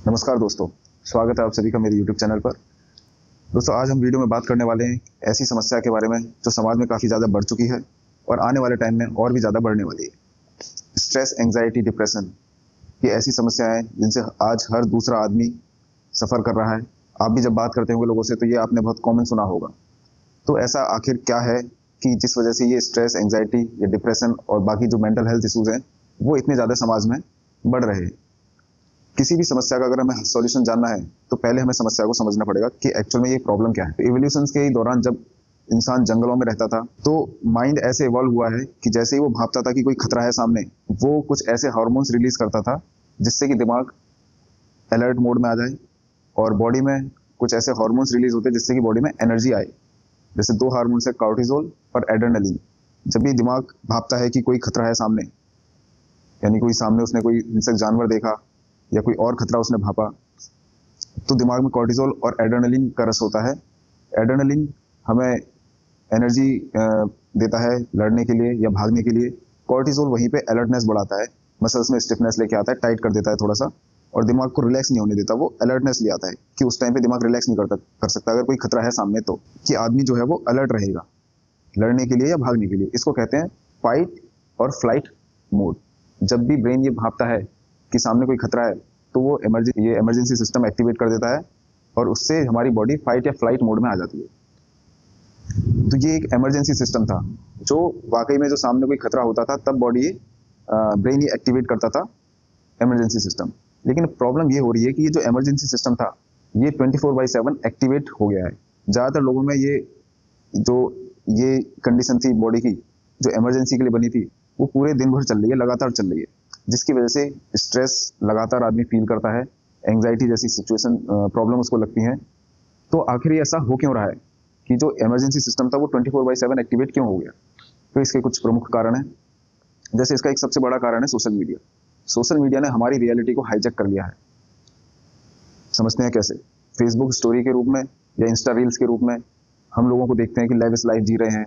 नमस्कार दोस्तों, स्वागत है आप सभी का मेरे YouTube चैनल पर। दोस्तों, आज हम वीडियो में बात करने वाले हैं ऐसी समस्या के बारे में जो समाज में काफ़ी ज़्यादा बढ़ चुकी है और आने वाले टाइम में और भी ज़्यादा बढ़ने वाली है। स्ट्रेस, एंग्जाइटी, डिप्रेशन, ये ऐसी समस्याएं हैं जिनसे आज हर दूसरा आदमी सफ़र कर रहा है। आप भी जब बात करते होंगे लोगों से तो ये आपने बहुत कॉमन सुना होगा। तो ऐसा आखिर क्या है कि जिस वजह से ये स्ट्रेस, एंग्जाइटी या डिप्रेशन और बाकी जो मेंटल हेल्थ इश्यूज़ हैं वो इतने ज़्यादा समाज में बढ़ रहे हैं। किसी भी समस्या का अगर हमें सॉल्यूशन जानना है तो पहले हमें समस्या को समझना पड़ेगा कि एक्चुअल में ये प्रॉब्लम क्या है। तो इवोल्यूशन के दौरान जब इंसान जंगलों में रहता था तो माइंड ऐसे इवॉल्व हुआ है कि जैसे ही वो भाबता था कि कोई खतरा है सामने, वो कुछ ऐसे हार्मोन्स रिलीज करता था जिससे कि दिमाग अलर्ट मोड में आ जाए और बॉडी में कुछ ऐसे हार्मोन्स रिलीज होते हैं जिससे कि बॉडी में एनर्जी आए। जैसे दो हार्मोन्स है, कॉर्टिसोल और एड्रेनलिन। जब भी दिमाग भाबता है कि कोई खतरा है सामने, यानी कोई सामने उसने कोई हिंसक जानवर देखा या कोई और खतरा उसने भापा, तो दिमाग में कॉर्टिसोल और एड्रेनलिन का रस होता है। एड्रेनलिन हमें एनर्जी देता है लड़ने के लिए या भागने के लिए। कॉर्टिसोल वहीं पे अलर्टनेस बढ़ाता है, मसल्स में स्टिफनेस लेके आता है, टाइट कर देता है थोड़ा सा और दिमाग को रिलैक्स नहीं होने देता। वो अलर्टनेस ले आता है कि उस टाइम पे दिमाग रिलैक्स नहीं कर सकता अगर कोई खतरा है सामने, तो कि आदमी जो है वो अलर्ट रहेगा लड़ने के लिए या भागने के लिए। इसको कहते हैं फाइट और फ्लाइट मोड। जब भी ब्रेन ये भापता है कि सामने कोई खतरा है तो वो ये इमरजेंसी सिस्टम एक्टिवेट कर देता है और उससे हमारी बॉडी फाइट या फ्लाइट मोड में आ जाती है। तो ये एक इमरजेंसी सिस्टम था जो वाकई में जो सामने कोई खतरा होता था तब बॉडी ब्रेन ये एक्टिवेट करता था, इमरजेंसी सिस्टम। लेकिन प्रॉब्लम ये हो रही है कि ये जो इमरजेंसी सिस्टम था ये 24/7 एक्टिवेट हो गया है। ज़्यादातर लोगों में जो ये कंडीशन थी बॉडी की जो इमरजेंसी के लिए बनी थी वो पूरे दिन भर चल रही है, लगातार चल रही है, जिसकी वजह से स्ट्रेस लगातार आदमी फील करता है, एंग्जाइटी जैसी सिचुएशन प्रॉब्लम उसको लगती हैं। तो आखिर ये ऐसा हो क्यों रहा है कि जो इमरजेंसी सिस्टम था वो 24/7 एक्टिवेट क्यों हो गया? तो इसके कुछ प्रमुख कारण हैं। जैसे इसका एक सबसे बड़ा कारण है सोशल मीडिया। सोशल मीडिया ने हमारी रियलिटी को हाईजैक कर लिया है। समझते हैं कैसे? फेसबुक स्टोरी के रूप में या इंस्टा रील्स के रूप में हम लोगों को देखते हैं कि लेविश लाइफ जी रहे हैं,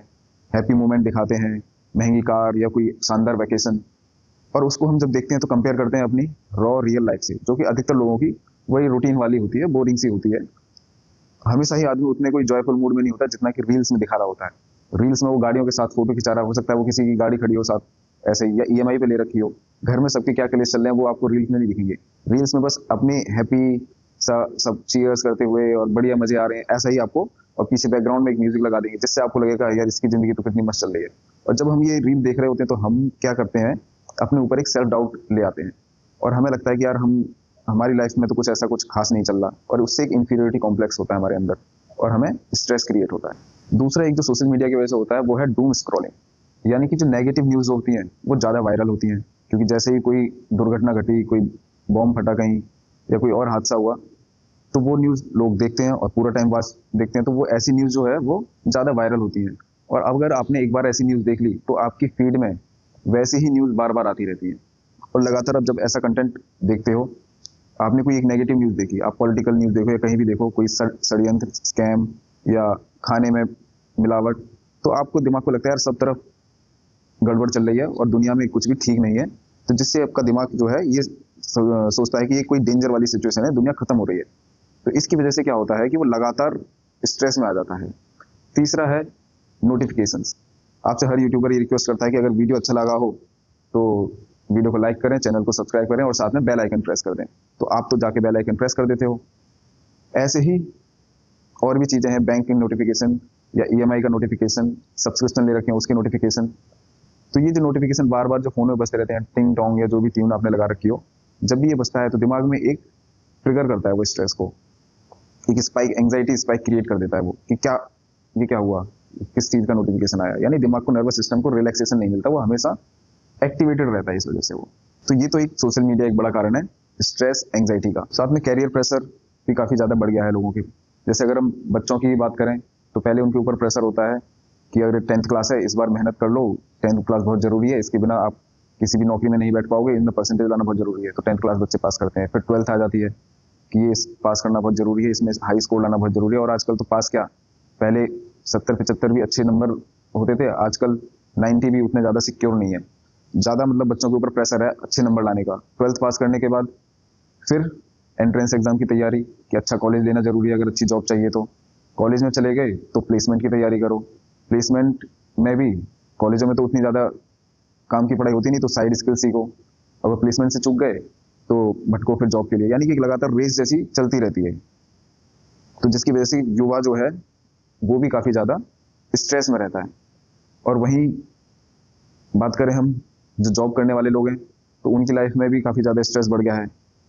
हैप्पी मोमेंट दिखाते हैं, महंगी कार या कोई शानदार वैकेशन, और उसको हम जब देखते हैं तो कंपेयर करते हैं अपनी रॉ रियल लाइफ से, जो कि अधिकतर लोगों की वही रूटीन वाली होती है, बोरिंग सी होती है। हमेशा ही आदमी उतने कोई जॉयफुल मूड में नहीं होता जितना कि रील्स में दिखा रहा होता है। रील्स में वो गाड़ियों के साथ फोटो खिंचा रहा, हो सकता है वो किसी की गाड़ी खड़ी हो साथ ऐसे ही, या ईएमआई पे ले रखी हो, घर में सबके क्या क्लेश चल रहे हैं वो आपको रील्स में नहीं दिखेंगे। रील्स में बस अपनी हैप्पी सब चीयर्स करते हुए और बढ़िया मजे आ रहे हैं ऐसा ही आपको, और पीछे बैकग्राउंड में एक म्यूजिक लगा देंगे जिससे आपको लगेगा यार इसकी जिंदगी तो कितनी मस्त चल रही है। और जब हम ये रील देख रहे होते हैं तो हम क्या करते हैं, अपने ऊपर एक सेल्फ डाउट ले आते हैं और हमें लगता है कि यार हम हमारी लाइफ में तो कुछ ऐसा कुछ खास नहीं चल रहा, और उससे एक इंफीरियरिटी कॉम्प्लेक्स होता है हमारे अंदर और हमें स्ट्रेस क्रिएट होता है। दूसरा एक जो सोशल मीडिया की वजह से होता है वो है डूम स्क्रॉलिंग, यानी कि जो नेगेटिव न्यूज़ होती हैं वो ज़्यादा वायरल होती हैं, क्योंकि जैसे ही कोई दुर्घटना घटी, कोई बॉम्ब फटा कहीं या कोई और हादसा हुआ, तो वो न्यूज़ लोग देखते हैं और पूरा टाइम पास देखते हैं, तो वो ऐसी न्यूज़ जो है वो ज़्यादा वायरल होती है। और अगर आपने एक बार ऐसी न्यूज़ देख ली तो आपकी फीड में वैसी ही न्यूज़ बार बार आती रहती है और लगातार आप जब ऐसा कंटेंट देखते हो, आपने कोई एक नेगेटिव न्यूज़ देखी, आप पॉलिटिकल न्यूज़ देखो या कहीं भी देखो कोई षड्यंत्र, स्कैम या खाने में मिलावट, तो आपको दिमाग को लगता है यार सब तरफ गड़बड़ चल रही है और दुनिया में कुछ भी ठीक नहीं है। तो जिससे आपका दिमाग जो है ये सोचता है कि ये कोई डेंजर वाली सिचुएशन है, दुनिया खत्म हो रही है। तो इसकी वजह से क्या होता है कि वो लगातार स्ट्रेस में आ जाता है। तीसरा है नोटिफिकेशंस। आपसे हर यूट्यूबर ये रिक्वेस्ट करता है कि अगर वीडियो अच्छा लगा हो तो वीडियो को लाइक करें, चैनल को सब्सक्राइब करें और साथ में बेल आइकन प्रेस कर दें। तो आप तो जाके बेल आइकन प्रेस कर देते हो। ऐसे ही और भी चीज़ें हैं, बैंकिंग नोटिफिकेशन या ईएमआई का नोटिफिकेशन, सब्सक्रिप्शन ले रखे हैं उसके नोटिफिकेशन। तो ये जो नोटिफिकेशन बार बार जो फोन में बजते रहते हैं, टिंग टोंग या जो भी ट्यून आपने लगा रखी हो, जब भी ये बजता है तो दिमाग में एक ट्रिगर करता है वो स्ट्रेस को, एक स्पाइक, एंग्जाइटी स्पाइक क्रिएट कर देता है वो कि क्या ये क्या हुआ, किस चीज़ का नोटिफिकेशन आया। यानी दिमाग को, नर्वस सिस्टम को रिलैक्सेशन नहीं मिलता, वो हमेशा एक्टिवेटेड रहता है इस वजह से वो। तो ये तो एक सोशल मीडिया एक बड़ा कारण है स्ट्रेस, एंग्जाइटी का। साथ में कैरियर प्रेशर भी काफ़ी ज़्यादा बढ़ गया है लोगों की। जैसे अगर हम बच्चों की बात करें तो पहले उनके ऊपर प्रेशर होता है कि अगर 10th क्लास है इस बार मेहनत कर लो, 10th क्लास बहुत ज़रूरी है, इसके बिना आप किसी भी नौकरी में नहीं बैठ पाओगे, इनमें परसेंटेज लाना बहुत ज़रूरी है। तो 10th क्लास बच्चे पास करते हैं। फिर 12th आ जाती है कि ये पास करना बहुत ज़रूरी है, इसमें हाई स्कोर लाना बहुत ज़रूरी है। और आजकल तो पास क्या, पहले 70-75 भी अच्छे नंबर होते थे, आजकल 90 भी उतने ज़्यादा सिक्योर नहीं है। ज़्यादा मतलब बच्चों के ऊपर प्रेशर है अच्छे नंबर लाने का। 12th पास करने के बाद फिर एंट्रेंस एग्जाम की तैयारी कि अच्छा कॉलेज लेना जरूरी है, अगर अच्छी जॉब चाहिए तो कॉलेज में चले गए तो प्लेसमेंट की तैयारी करो। प्लेसमेंट में भी कॉलेजों में तो उतनी ज़्यादा काम की पढ़ाई होती नहीं, तो साइड स्किल सीखो। अगर प्लेसमेंट से चूक गए तो भटको फिर जॉब के लिए, यानी कि एक लगातार रेस जैसी चलती रहती है। तो जिसकी वजह से युवा जो है वो भी काफ़ी ज़्यादा स्ट्रेस में रहता है। और वहीं बात करें हम जो जॉब करने वाले लोग हैं, तो उनकी लाइफ में भी काफ़ी ज़्यादा स्ट्रेस बढ़ गया है,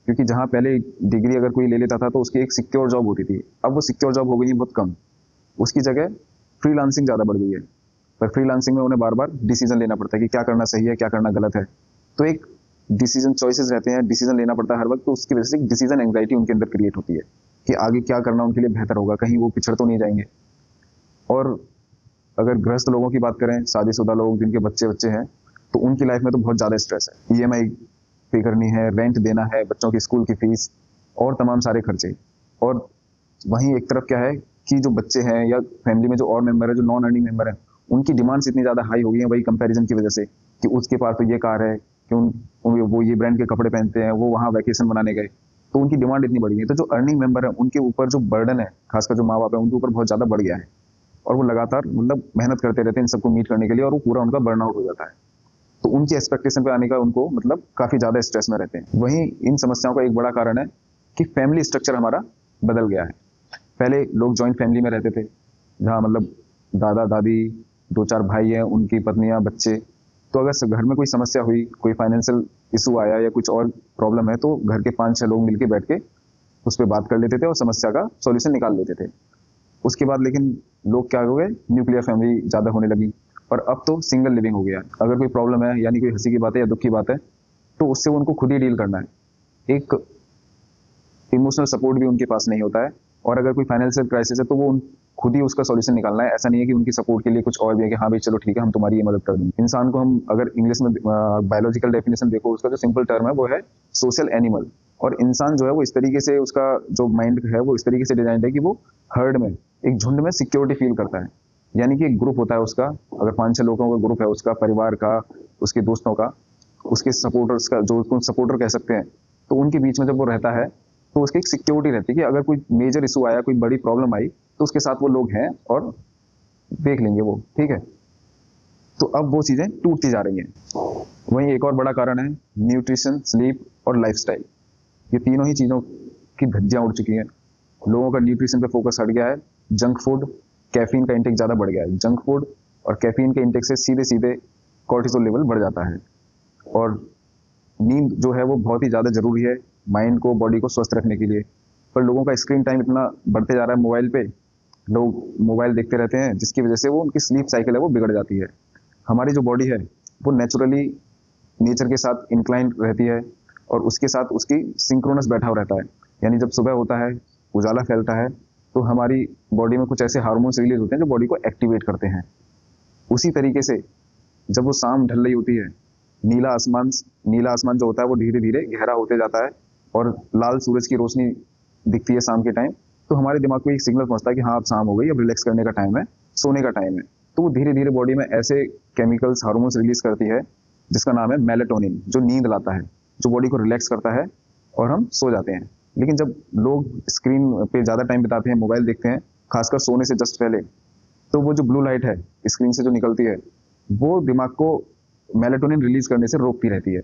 क्योंकि जहाँ पहले डिग्री अगर कोई ले लेता था तो उसकी एक सिक्योर जॉब होती थी, अब वो सिक्योर जॉब हो गई है बहुत कम। उसकी जगह फ्रीलांसिंग ज़्यादा बढ़ गई है, पर फ्रीलांसिंग में उन्हें बार बार डिसीजन लेना पड़ता है कि क्या करना सही है, क्या करना गलत है। तो एक डिसीजन चॉइसेस रहते हैं, डिसीजन लेना पड़ता है हर वक्त, तो उसकी वजह से एक डिसीजन एंग्जाइटी उनके अंदर क्रिएट होती है कि आगे क्या करना उनके लिए बेहतर होगा, कहीं वो पिछड़ तो नहीं जाएंगे। और अगर गृहस्थ लोगों की बात करें, शादीशुदा लोग जिनके बच्चे बच्चे हैं, तो उनकी लाइफ में तो बहुत ज़्यादा स्ट्रेस है। ईएमआई पे करनी है, रेंट देना है, बच्चों की स्कूल की फीस और तमाम सारे खर्चे। और वहीं एक तरफ क्या है कि जो बच्चे हैं या फैमिली में जो और मेंबर है, जो नॉन अर्निंग मेंबर है, उनकी डिमांड्स इतनी ज़्यादा हाई हो गई हैं वही कंपैरिजन की वजह से कि उसके पास तो ये कार है, कि वो ये ब्रांड के कपड़े पहनते हैं, वो वहाँ वैकेशन बनाने गए, तो उनकी डिमांड इतनी बढ़ गई है। तो जो अर्निंग मेंबर है उनके ऊपर जो बर्डन है, खासकर जो माँ बाप है, उनके ऊपर बहुत ज़्यादा बढ़ गया है। और वो लगातार मतलब मेहनत करते रहते हैं इन सबको मीट करने के लिए, और वो पूरा उनका बर्नआउट हो जाता है। तो उनकी एक्सपेक्टेशन पे आने का उनको मतलब काफ़ी ज़्यादा स्ट्रेस में रहते हैं। वहीं इन समस्याओं का एक बड़ा कारण है कि फैमिली स्ट्रक्चर हमारा बदल गया है। पहले लोग जॉइंट फैमिली में रहते थे, जहाँ मतलब दादा दादी, दो चार भाई हैं, उनकी पत्नियां, बच्चे। तो अगर घर में कोई समस्या हुई, कोई फाइनेंशियल इशू आया या कुछ और प्रॉब्लम है, तो घर के 5-6 लोग मिलकर बैठ के उस पर बात कर लेते थे और समस्या का सॉल्यूशन निकाल लेते थे। उसके बाद लेकिन लोग क्या हो गए, न्यूक्लियर फैमिली ज़्यादा होने लगी, और अब तो सिंगल लिविंग हो गया। अगर कोई प्रॉब्लम है, यानी कोई हंसी की बात है या दुख की बात है, तो उससे उनको खुद ही डील करना है। एक इमोशनल सपोर्ट भी उनके पास नहीं होता है, और अगर कोई फाइनेंशियल क्राइसिस है तो वो खुद ही उसका सॉल्यूशन निकालना है। ऐसा नहीं है कि उनकी सपोर्ट के लिए कुछ और भी है कि हाँ भाई चलो ठीक है, हम तुम्हारी ये मदद कर देंगे। इंसान को हम अगर इंग्लिश में बायोलॉजिकल डेफिनेशन देखो, उसका जो सिंपल टर्म है वो है सोशल एनिमल। और इंसान जो है वो इस तरीके से, उसका जो माइंड है वो इस तरीके से डिजाइन है कि वो हर्ड में, एक झुंड में सिक्योरिटी फील करता है। यानी कि एक ग्रुप होता है उसका, अगर 5-6 लोगों का ग्रुप है उसका, परिवार का, उसके दोस्तों का, उसके सपोर्टर्स का, जो उसको सपोर्टर कह सकते हैं, तो उनके बीच में जब वो रहता है तो उसकी एक सिक्योरिटी रहती है कि अगर कोई मेजर इशू आया, कोई बड़ी प्रॉब्लम आई, तो उसके साथ वो लोग हैं और देख लेंगे वो, ठीक है। तो अब वो चीज़ें टूटती जा रही हैं। वहीं एक और बड़ा कारण है न्यूट्रिशन, स्लीप और लाइफस्टाइल। ये तीनों ही चीज़ों की धज्जियां उड़ चुकी हैं। लोगों का न्यूट्रिशन पे फोकस हट गया है। जंक फूड, कैफीन का इंटेक ज़्यादा बढ़ गया है। जंक फूड और कैफीन के इंटेक से सीधे सीधे कॉर्टिसोल लेवल बढ़ जाता है। और नींद जो है वो बहुत ही ज़्यादा ज़रूरी है माइंड को, बॉडी को स्वस्थ रखने के लिए। पर लोगों का स्क्रीन टाइम इतना बढ़ते जा रहा है मोबाइल पे, लोग मोबाइल देखते रहते हैं, जिसकी वजह से वो उनकी स्लीप साइकिल है वो बिगड़ जाती है। हमारी जो बॉडी है वो नेचुरली नेचर के साथ इंक्लाइन रहती है, और उसके साथ उसकी सिंक्रोनस बैठा हुआ रहता है। यानी जब सुबह होता है, उजाला फैलता है, तो हमारी बॉडी में कुछ ऐसे हार्मोन्स रिलीज होते हैं जो बॉडी को एक्टिवेट करते हैं। उसी तरीके से जब वो शाम ढल रही होती है, नीला आसमान जो होता है वो धीरे धीरे गहरा होते जाता है, और लाल सूरज की रोशनी दिखती है शाम के टाइम, तो हमारे दिमाग को एक सिग्नल पहुंचता है कि हाँ अब शाम हो गई, अब रिलैक्स करने का टाइम है, सोने का टाइम है। तो वो धीरे धीरे बॉडी में ऐसे केमिकल्स, हार्मोन्स रिलीज करती है जिसका नाम है मेलेटोनिन, जो नींद लाता है, जो बॉडी को रिलैक्स करता है, और हम सो जाते हैं। लेकिन जब लोग स्क्रीन पे ज़्यादा टाइम बिताते हैं, मोबाइल देखते हैं, खासकर सोने से जस्ट पहले, तो वो जो ब्लू लाइट है स्क्रीन से जो निकलती है, वो दिमाग को मेलेटोनिन रिलीज करने से रोकती रहती है।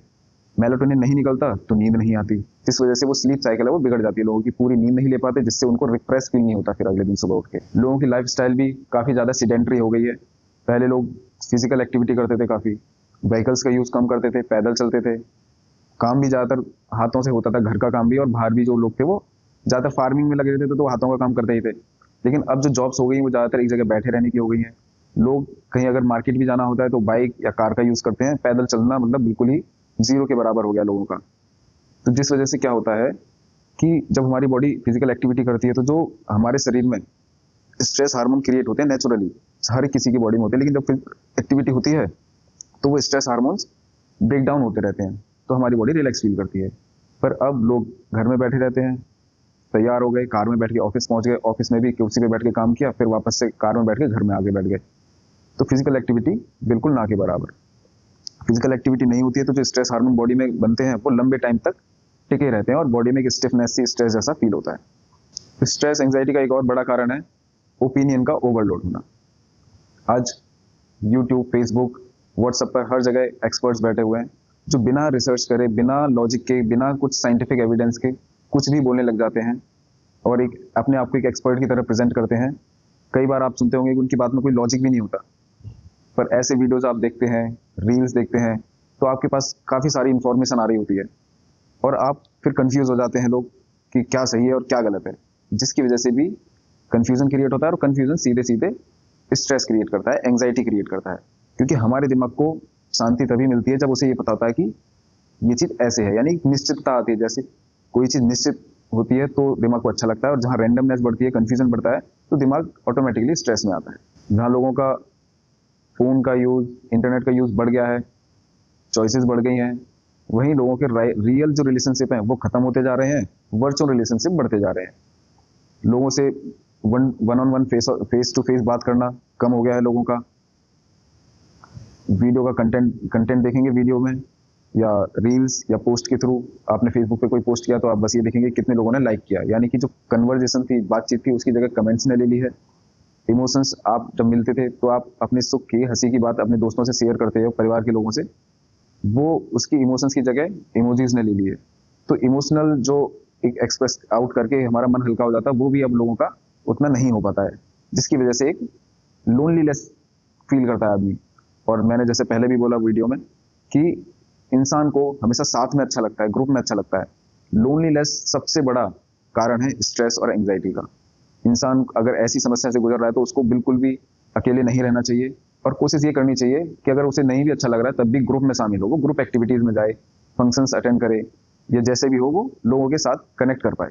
मेलेटोनिन नहीं निकलता तो नींद नहीं आती, जिस वजह से वो स्लीप साइकिल है वो बिगड़ जाती है। लोगों की पूरी नींद नहीं ले पाते, जिससे उनको रिफ्रेश फील नहीं होता फिर अगले दिन सुबह उठ के। लोगों की लाइफस्टाइल भी काफ़ी ज़्यादा सीडेंटरी हो गई है। पहले लोग फिजिकल एक्टिविटी करते थे काफ़ी, व्हीकल्स का यूज़ कम करते थे, पैदल चलते थे, काम भी ज़्यादातर हाथों से होता था, घर का काम भी, और बाहर भी जो लोग थे वो ज़्यादातर फार्मिंग में लगे रहते थे, तो हाथों का काम करते ही थे। लेकिन अब जो जॉब्स हो गई वो ज़्यादातर एक जगह बैठे रहने की हो गई हैं। लोग कहीं अगर मार्केट भी जाना होता है तो बाइक या कार का यूज़ करते हैं, पैदल चलना मतलब बिल्कुल ही जीरो के बराबर हो गया लोगों का। तो जिस वजह से क्या होता है कि जब हमारी बॉडी फिजिकल एक्टिविटी करती है, तो जो हमारे शरीर में स्ट्रेस हार्मोन क्रिएट होते हैं नेचुरली, हर किसी की बॉडी में होते हैं, लेकिन जब एक्टिविटी होती है तो वो स्ट्रेस हार्मोन्स ब्रेक डाउन होते रहते हैं, तो हमारी बॉडी रिलैक्स फील करती है। पर अब लोग घर में बैठे रहते हैं, तैयार हो गए, कार में बैठ के ऑफिस पहुंच गए, ऑफिस में भी कुर्सी पे बैठ के काम किया, फिर वापस से कार में बैठ के घर में आगे बैठ गए। तो फिजिकल एक्टिविटी बिल्कुल ना के बराबर। फिजिकल एक्टिविटी नहीं होती है तो जो स्ट्रेस हार्मोन बॉडी में बनते हैं वो लंबे टाइम तक टिके रहते हैं और बॉडी में एक स्टिफनेस सी स्ट्रेस जैसा फील होता है। स्ट्रेस एंजाइटी का एक और बड़ा कारण है ओपिनियन का ओवरलोड होना। आज यूट्यूब, फेसबुक, व्हाट्सएप पर हर जगह एक्सपर्ट्स बैठे हुए हैं जो बिना रिसर्च करे, बिना लॉजिक के, बिना कुछ साइंटिफिक एविडेंस के कुछ भी बोलने लग जाते हैं और एक अपने आप को एक एक्सपर्ट की तरह प्रेजेंट करते हैं। कई बार आप सुनते होंगे कि उनकी बात में कोई लॉजिक भी नहीं होता, पर ऐसे वीडियोज आप देखते हैं, रील्स देखते हैं, तो आपके पास काफ़ी सारी इंफॉर्मेशन आ रही होती है और आप फिर कंफ्यूज हो जाते हैं लोग कि क्या सही है और क्या गलत है, जिसकी वजह से भी कंफ्यूजन क्रिएट होता है और कंफ्यूजन सीधे सीधे स्ट्रेस क्रिएट करता है, एंग्जाइटी क्रिएट करता है। क्योंकि हमारे दिमाग को शांति तभी मिलती है जब उसे ये पता होता है कि ये चीज़ ऐसे है, यानी निश्चितता आती है। जैसे कोई चीज़ निश्चित होती है तो दिमाग को अच्छा लगता है, और जहाँ रैंडमनेस बढ़ती है, कंफ्यूजन बढ़ता है, तो दिमाग ऑटोमेटिकली स्ट्रेस में आता है। जहाँ लोगों का फ़ोन का यूज़, इंटरनेट का यूज़ बढ़ गया है, चॉइसेस बढ़ गई हैं, वहीं लोगों के रियल जो रिलेशनशिप हैं वो खत्म होते जा रहे हैं, वर्चुअल रिलेशनशिप बढ़ते जा रहे हैं। लोगों से one on one, face to face बात करना कम हो गया है लोगों का। वीडियो का कंटेंट देखेंगे वीडियो में, या रील्स या पोस्ट के थ्रू। आपने फेसबुक पे कोई पोस्ट किया तो आप बस ये देखेंगे कितने लोगों ने लाइक किया, यानी कि जो कन्वर्जेशन थी, बातचीत थी, उसकी जगह कमेंट्स ने ले ली है। इमोशंस, आप जब मिलते थे तो आप अपने सुख की, हंसी की बात अपने दोस्तों से शेयर करते हो, परिवार के लोगों से, वो उसकी इमोशंस की जगह इमोजीज ने ले ली है। तो इमोशनल जो एक एक्सप्रेस आउट करके हमारा मन हल्का हो जाता है, वो भी अब लोगों का उतना नहीं हो पाता है, जिसकी वजह से एक लोनलीनेस फील करता है आदमी। और मैंने जैसे पहले भी बोला वीडियो में कि इंसान को हमेशा साथ में अच्छा लगता है, ग्रुप में अच्छा लगता है। लोनलीनेस सबसे बड़ा कारण है स्ट्रेस और एंग्जाइटी का। इंसान अगर ऐसी समस्या से गुजर रहा है तो उसको बिल्कुल भी अकेले नहीं रहना चाहिए, और कोशिश ये करनी चाहिए कि अगर उसे नहीं भी अच्छा लग रहा है तब भी ग्रुप में शामिल हो, वो ग्रुप एक्टिविटीज में जाए, फंक्शंस अटेंड करे, या जैसे भी हो वो लोगों के साथ कनेक्ट कर पाए।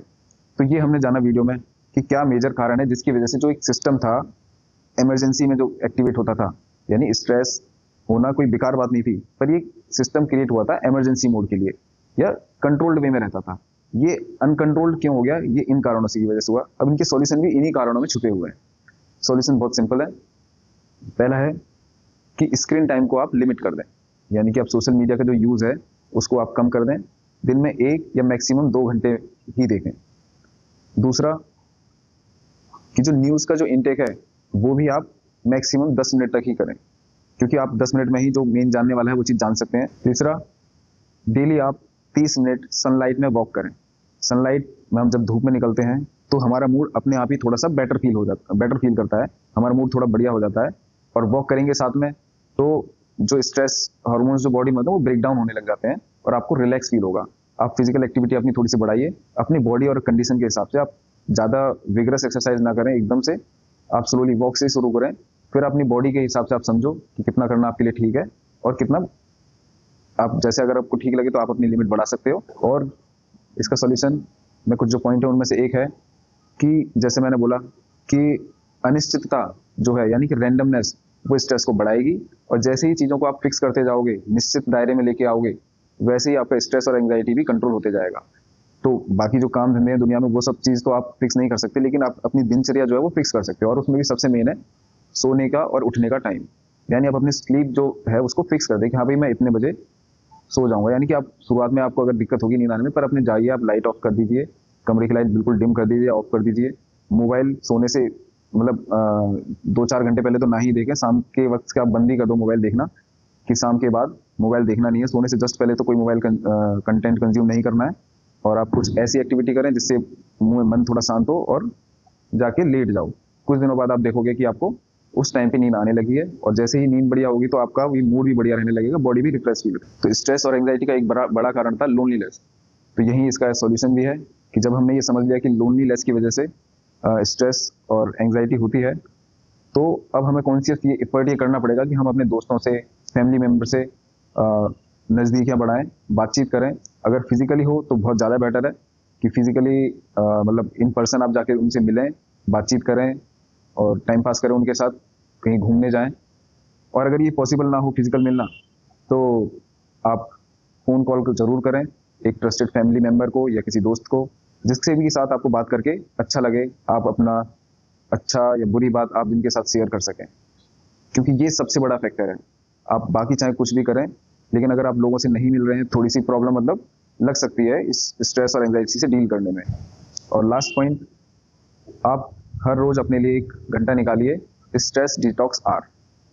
तो ये हमने जाना वीडियो में कि क्या मेजर कारण है जिसकी वजह से जो एक सिस्टम था इमरजेंसी में जो एक्टिवेट होता था, यानी स्ट्रेस होना कोई बेकार बात नहीं थी, पर ये सिस्टम क्रिएट हुआ था इमरजेंसी मोड के लिए, या कंट्रोल्ड वे में रहता था। ये अनकंट्रोल्ड क्यों हो गया? ये इन कारणों से की वजह से हुआ। अब इनके सॉल्यूशन भी इन्हीं कारणों में छुपे हुए हैं। सॉल्यूशन बहुत सिंपल है। पहला है कि स्क्रीन टाइम को आप लिमिट कर दें, यानी कि आप सोशल मीडिया का जो यूज़ है उसको आप कम कर दें, दिन में 1 या मैक्सिमम 2 घंटे ही देखें। दूसरा कि जो न्यूज़ का जो इनटेक है वो भी आप मैक्सिमम 10 मिनट तक ही करें, क्योंकि आप 10 मिनट में ही जो मेन जानने वाला है वो चीज़ जान सकते हैं। तीसरा, डेली आप 30 मिनट सनलाइट में वॉक करें। सनलाइट में हम जब धूप में निकलते हैं तो हमारा मूड अपने आप ही थोड़ा सा बेटर फील करता है, हमारा मूड थोड़ा बढ़िया हो जाता है। और वॉक करेंगे साथ में तो जो स्ट्रेस हार्मोन्स जो बॉडी में होते हैं वो ब्रेक डाउन होने लग जाते हैं और आपको रिलैक्स फील होगा। आप फिजिकल एक्टिविटी अपनी थोड़ी सी बढ़ाइए, अपनी बॉडी और कंडीशन के हिसाब से। आप ज़्यादा विगरस एक्सरसाइज ना करें एकदम से, आप स्लोली वॉक से शुरू करें, फिर अपनी बॉडी के हिसाब से आप समझो कि कितना करना आपके लिए ठीक है और कितना आप, जैसे अगर आपको ठीक लगे तो आप अपनी लिमिट बढ़ा सकते हो। और इसका सॉल्यूशन में कुछ जो पॉइंट है उनमें से एक है कि जैसे मैंने बोला कि अनिश्चितता जो है, यानी कि रैंडमनेस, वो स्ट्रेस को बढ़ाएगी। और जैसे ही चीज़ों को आप फिक्स करते जाओगे, निश्चित दायरे में लेके आओगे, वैसे ही आपका स्ट्रेस और एंग्जाइटी भी कंट्रोल होते जाएगा। तो बाकी जो काम धंधे हैं दुनिया में वो सब चीज़ तो आप फिक्स नहीं कर सकते, लेकिन आप अपनी दिनचर्या जो है वो फिक्स कर सकते हो। और उसमें भी सबसे मेन है सोने का और उठने का टाइम, यानी आप अपनी स्लीप जो है उसको फिक्स कर दें कि हाँ भाई मैं इतने बजे सो जाऊंगा। यानी कि आप शुरुआत में आपको अगर दिक्कत होगी नींद आने में, पर अपने जाइए, आप लाइट ऑफ कर दीजिए, कमरे की लाइट बिल्कुल डिम कर दीजिए, ऑफ कर दीजिए। मोबाइल सोने से मतलब 2-4 घंटे पहले तो ना ही देखें। शाम के वक्त से आप बंदी कर दो मोबाइल देखना, कि शाम के बाद मोबाइल देखना नहीं है। सोने से जस्ट पहले तो कोई मोबाइल कंटेंट कंज्यूम नहीं करना है। और आप कुछ ऐसी एक्टिविटी करें जिससे मन थोड़ा शांत हो, और जाके लेट जाओ। कुछ दिनों बाद आप देखोगे कि आपको उस टाइम पे नींद आने लगी है, और जैसे ही नींद बढ़िया होगी तो आपका भी मूड भी बढ़िया रहने लगेगा, बॉडी भी रिफ्रेश फील। तो स्ट्रेस और एंग्जाइटी का एक बड़ा कारण था लोनलीनेस। तो यही इसका सॉल्यूशन भी है कि जब हमने ये समझ लिया कि लोनलीनेस की वजह से स्ट्रेस और एंग्जाइटी होती है, तो अब हमें कॉन्शियस ये एफर्ट ये करना पड़ेगा कि हम अपने दोस्तों से, फैमिली मेम्बर से नज़दीकियाँ बढ़ाएं, बातचीत करें। अगर फिजिकली हो तो बहुत ज़्यादा बेटर है कि फिजिकली मतलब इन पर्सन आप जाके उनसे मिलें, बातचीत करें और टाइम पास करें उनके साथ, कहीं घूमने जाएं। और अगर ये पॉसिबल ना हो फिजिकल मिलना, तो आप फ़ोन कॉल को ज़रूर करें एक ट्रस्टेड फैमिली मेम्बर को या किसी दोस्त को, जिससे भी साथ आपको बात करके अच्छा लगे, आप अपना अच्छा या बुरी बात आप जिनके साथ शेयर कर सकें। क्योंकि ये सबसे बड़ा फैक्टर है। आप बाकी चाहे कुछ भी करें, लेकिन अगर आप लोगों से नहीं मिल रहे हैं, थोड़ी सी प्रॉब्लम मतलब लग सकती है इस स्ट्रेस और एंजाइटी से डील करने में। और लास्ट पॉइंट, आप हर रोज अपने लिए 1 घंटा निकालिए स्ट्रेस डिटॉक्स आवर,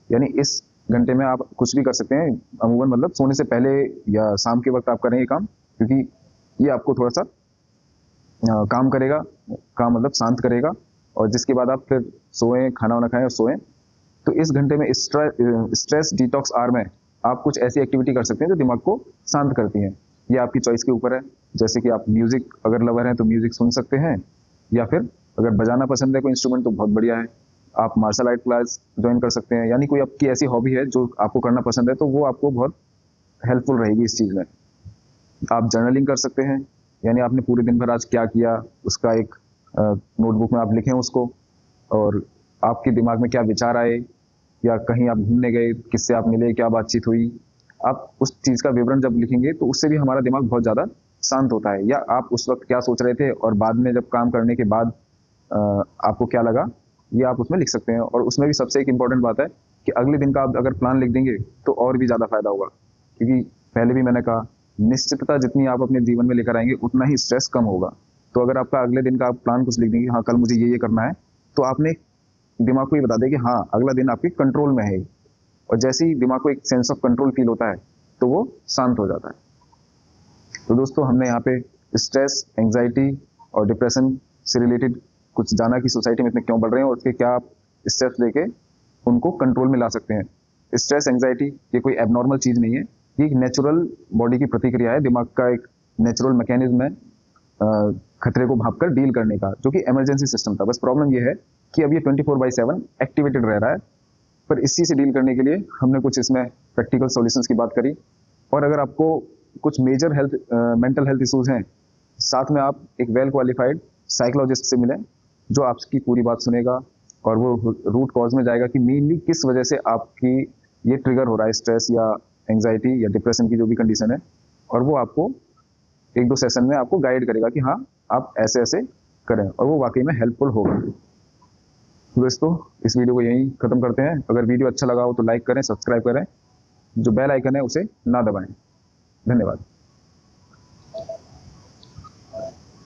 यानी इस घंटे में आप कुछ भी कर सकते हैं, अमूमन मतलब सोने से पहले या शाम के वक्त आप करें ये काम, क्योंकि ये आपको थोड़ा सा काम करेगा, काम मतलब शांत करेगा, और जिसके बाद आप फिर सोएं, खाना वाना खाएं और सोएं। तो इस घंटे में स्ट्रेस डिटॉक्स आवर में आप कुछ ऐसी एक्टिविटी कर सकते हैं जो दिमाग को शांत करती हैं। ये आपकी चॉइस के ऊपर है, जैसे कि आप म्यूजिक अगर लवर हैं तो म्यूजिक सुन सकते हैं, या फिर अगर बजाना पसंद है कोई इंस्ट्रूमेंट तो बहुत बढ़िया है, आप मार्शल आर्ट क्लास ज्वाइन कर सकते हैं। यानी कोई आपकी ऐसी हॉबी है जो आपको करना पसंद है तो वो आपको बहुत हेल्पफुल रहेगी इस चीज़ में। आप जर्नलिंग कर सकते हैं, यानी आपने पूरे दिन भर आज क्या किया उसका एक नोटबुक में आप लिखें उसको, और आपके दिमाग में क्या विचार आए, या कहीं आप घूमने गए, किससे आप मिले, क्या बातचीत हुई, आप उस चीज़ का विवरण जब लिखेंगे तो उससे भी हमारा दिमाग बहुत ज़्यादा शांत होता है। या आप उस वक्त क्या सोच रहे थे और बाद में जब काम करने के बाद आपको क्या लगा, ये आप उसमें लिख सकते हैं। और उसमें भी सबसे एक इम्पॉर्टेंट बात है कि अगले दिन का आप अगर प्लान लिख देंगे तो और भी ज़्यादा फायदा होगा, क्योंकि पहले भी मैंने कहा निश्चितता जितनी आप अपने जीवन में लेकर आएंगे उतना ही स्ट्रेस कम होगा। तो अगर आपका अगले दिन का आप प्लान कुछ लिख देंगे, हाँ कल मुझे ये करना है, तो आपने दिमाग को ये बता दें कि हाँ अगला दिन आपके कंट्रोल में है, और जैसे ही दिमाग को एक सेंस ऑफ कंट्रोल फील होता है तो वो शांत हो जाता है। तो दोस्तों हमने यहाँ पे स्ट्रेस, एंजाइटी और डिप्रेशन से रिलेटेड कुछ जाना कि सोसाइटी में इतने क्यों बढ़ रहे हैं और उसके क्या आप स्टेप्स लेके उनको कंट्रोल में ला सकते हैं। स्ट्रेस, एंजाइटी ये कोई एबनॉर्मल चीज़ नहीं है, ये एक नेचुरल बॉडी की प्रतिक्रिया है, दिमाग का एक नेचुरल मैकेनिज्म है खतरे को भांपकर डील करने का, जो कि इमरजेंसी सिस्टम था। बस प्रॉब्लम ये है कि अब ये 24/7 एक्टिवेटेड रह रहा है। पर इसी से डील करने के लिए हमने कुछ इसमें प्रैक्टिकल सॉल्यूशंस की बात करी। और अगर आपको कुछ major health mental health issues हैं, साथ में आप एक वेल क्वालिफाइड साइकोलॉजिस्ट से मिलें जो आपकी पूरी बात सुनेगा और वो रूट कॉज में जाएगा कि मेनली किस वजह से आपकी ये ट्रिगर हो रहा है, स्ट्रेस या एंजाइटी या डिप्रेशन की जो भी कंडीशन है, और वो आपको 1-2 सेशन में आपको गाइड करेगा कि हाँ आप ऐसे ऐसे करें, और वो वाकई में हेल्पफुल होगा। दोस्तों इस वीडियो को यहीं खत्म करते हैं। अगर वीडियो अच्छा लगा हो तो लाइक करें, सब्सक्राइब करें, जो बेल आइकन है उसे ना दबाएं। धन्यवाद।